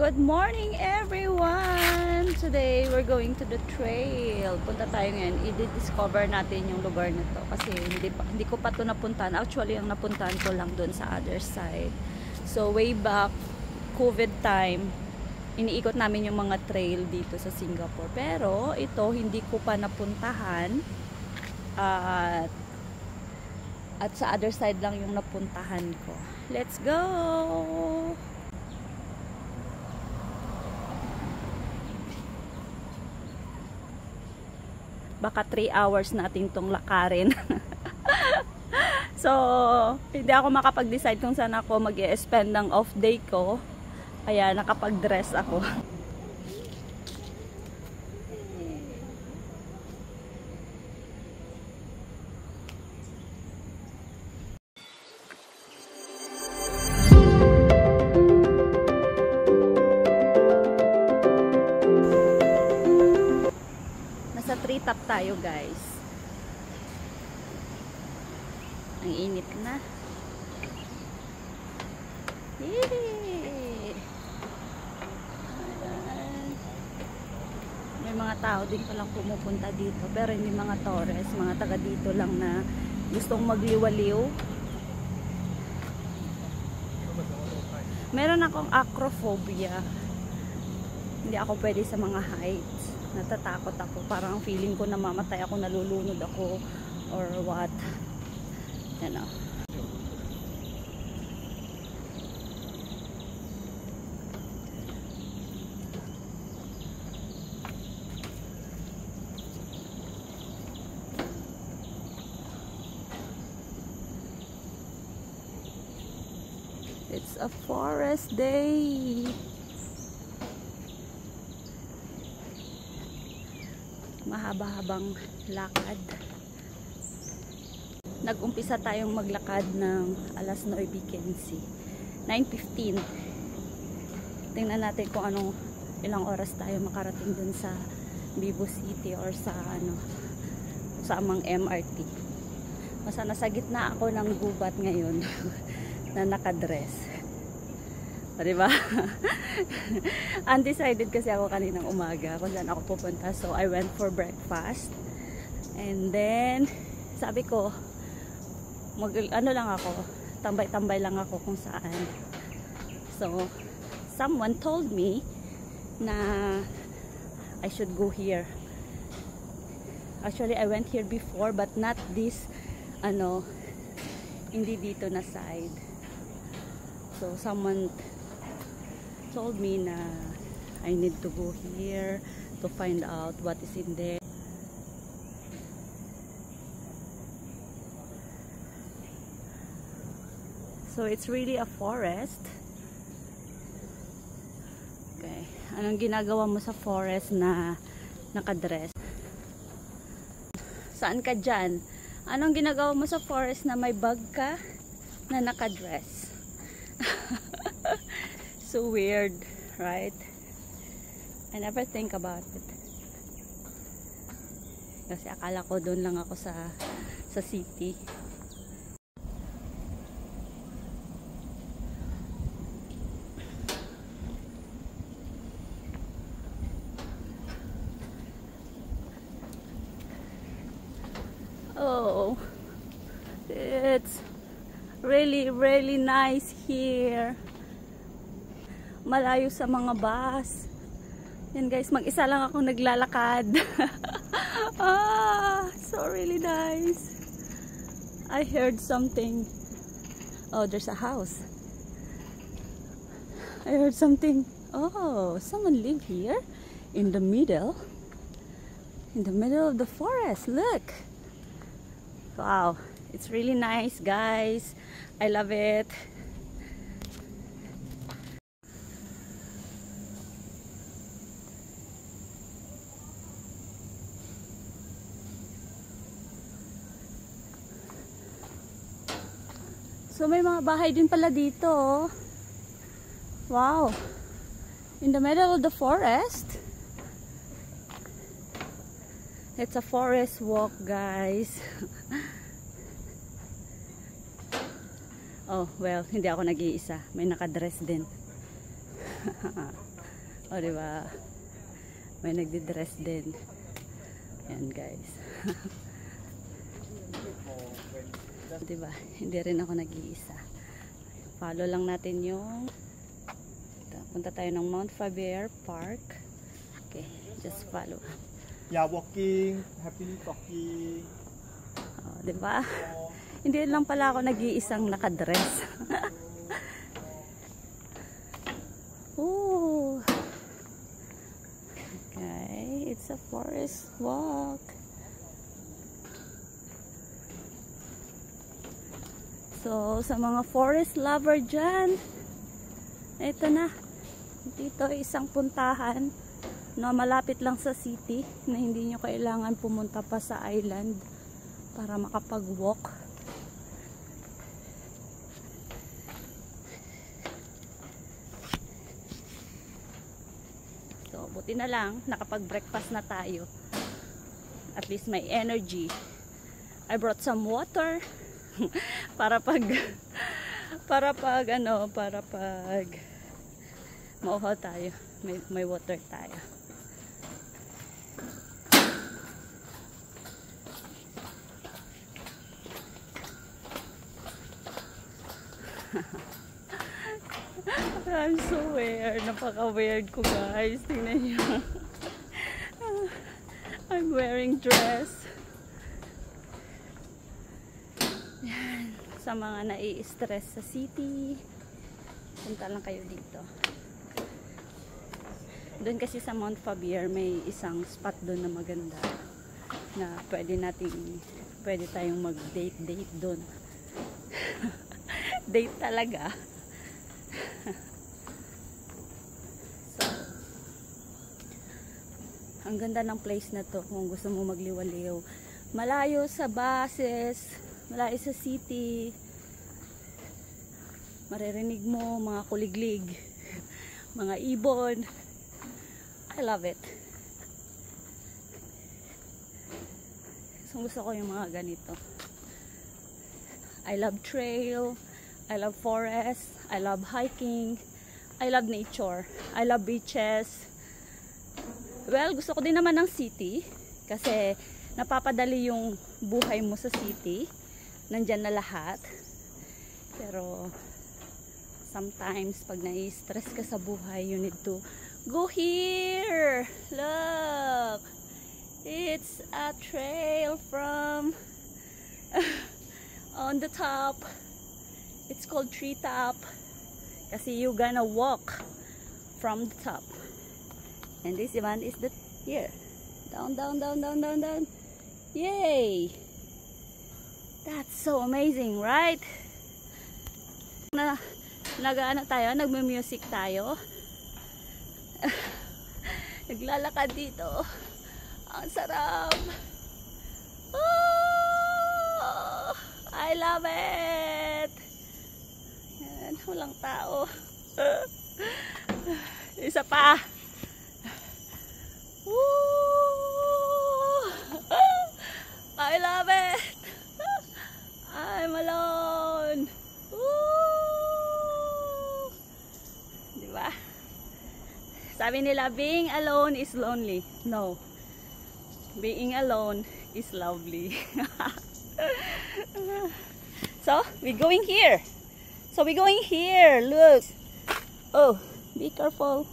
Good morning everyone! Today we're going to the trail. Punta tayo ngayon. I-discover natin yung lugar na to kasi hindi ko pa to napuntahan. Actually, ang napuntahan ko lang doon sa other side. So way back COVID time, iniikot namin yung mga trail dito sa Singapore. Pero ito hindi ko pa napuntahan. At sa other side lang yung napuntahan ko. Let's go! Baka 3 hours natin tong lakarin. So, hindi ako makapag-decide kung saan ako mag-i-spend ng off day ko. Kaya nakapag-dress ako. Nasa treetop tayo, guys. Ang init na. Yay! May mga tao din palang pumupunta dito, pero hindi mga tourists, mga taga dito lang na gustong magliwaliw. Meron akong acrophobia. Hindi ako pwede sa mga heights. Natatakot ako. Parang feeling ko na mamatay ako, nalulunod ako or what. Yan o. It's a forest day. Mahaba-habang lakad. Nag-umpisa tayong maglakad ng alas 9:15. 9:15. Tingnan natin kung ilang oras tayo makarating dun sa Vivo City or sa sa amang MRT. Basta nasa gitna ako ng gubat ngayon na nakadress. O, diba? Undecided kasi ako kaninang umaga kung saan ako pupunta. So, I went for breakfast. And then, sabi ko, lang ako, tambay-tambay lang ako kung saan. So, someone told me na I should go here. Actually, I went here before, but not this, hindi dito na side. So, someone told me na I need to go here to find out what is in there. So it's really a forest. Okay, anong ginagawa mo sa forest na nakadress? Saan ka dyan? Anong ginagawa mo sa forest na may bag ka na nakadress? So weird, right? I never think about it. Kasi akala ko doon lang ako sa city. Oh, it's really, really nice here. Malayo sa mga bus. Yan guys, mag-isa lang ako naglalakad. So really nice. I heard something. Oh, there's a house. I heard something. Oh, someone live here in the middle. In the middle of the forest. Look. Wow, it's really nice, guys. I love it. So may mga bahay din pala dito. Wow. In the middle of the forest. It's a forest walk, guys. Oh, well, hindi ako nag-iisa. May nakadress din. O, diba? May nagdi-dress din. Yan, guys. Diba? Hindi rin ako nag-iisa. Follow lang natin yung punta tayo ng Mount Faber Park. Okay, just follow. Yeah, walking, happily talking. Oh, diba? Hindi lang pala ako nag-iisang nakadress. Ooh. Okay, it's a forest walk. So, sa mga forest lover dyan, ito na. Dito isang puntahan na malapit lang sa city na hindi nyo kailangan pumunta pa sa island para makapag-walk. So, buti na lang nakapag-breakfast na tayo. At least may energy. I brought some water para pag mauhaw tayo, may water tayo. I'm so weird. Napaka-weird ko, guys. Tingnan niyo. I'm wearing dress. Yan. Sa mga nai-stress sa city, punta lang kayo dito. Doon kasi sa Mount Faber, may isang spot doon na maganda na pwede tayong mag-date doon. Date talaga. So, ang ganda ng place na to kung gusto mo magliwaliw. Malayo sa buses, malayo sa city. Maririnig mo mga kuliglig, mga ibon. I love it. So, gusto ko yung mga ganito. I love trail, I love forest, I love hiking, I love nature, I love beaches. Well, gusto ko din naman ng city kasi napapadali yung buhay mo sa city. Nandyan na lahat. Pero sometimes pag nai-stress ka sa buhay, you need to go here. Look, it's a trail from on the top. It's called treetop kasi you gonna walk from the top. And this one is the here. Down. Yay! That's so amazing, right? Nagme-music tayo. Naglalakad dito. Ang sarap. Oh, I love it. Yan, walang tao. Isa pa. Woo! I love it. I'm alone. Woo! Diba? Sabi nila, being alone is lonely. No. Being alone is lovely. So, we're going here. Look. Oh, be careful.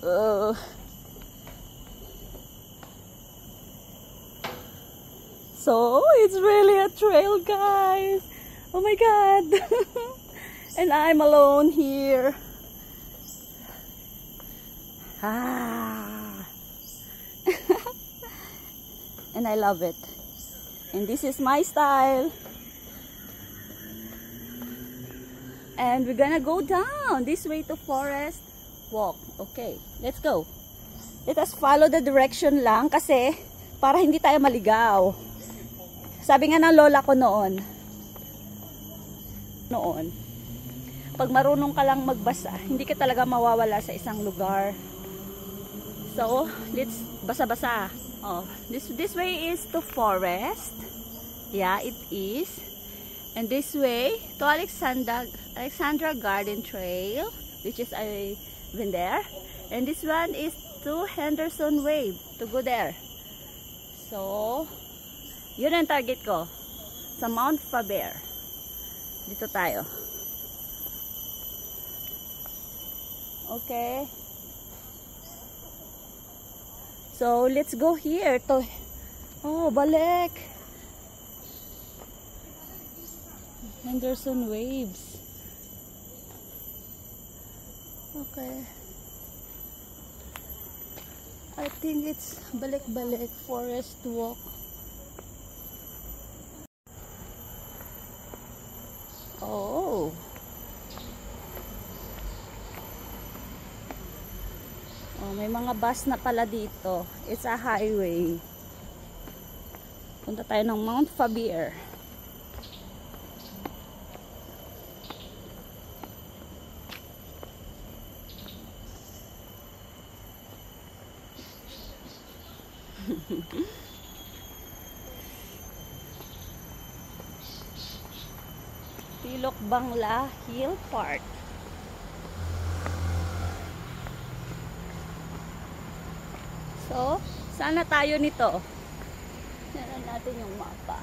Oh. So, it's really a trail, guys. Oh my God. And I'm alone here. And I love it. And this is my style. And we're gonna go down this way to forest walk. Okay, let's go. Let us follow the direction lang kasi para hindi tayo maligaw. Sabi nga ng lola ko noon, pag marunong ka lang magbasa, hindi ka talaga mawawala sa isang lugar. So, let's basa-basa. Oh, this way is to forest. Yeah, it is. And this way to Alexandra Garden Trail. which is I been there. And this one is to Henderson Wave, to go there. So, yun ang target ko. Sa Mount Faber. Dito tayo. Okay. So, let's go here to... Oh, balik! Henderson Waves. Okay. I think it's balik-balik forest walk. Oh. Oh, may mga bus na pala dito. It's a highway. Punta tayo ng Mount Faber. Tilok Bangla Hill Park. So, sana tayo nito. Tingnan natin yung mapa.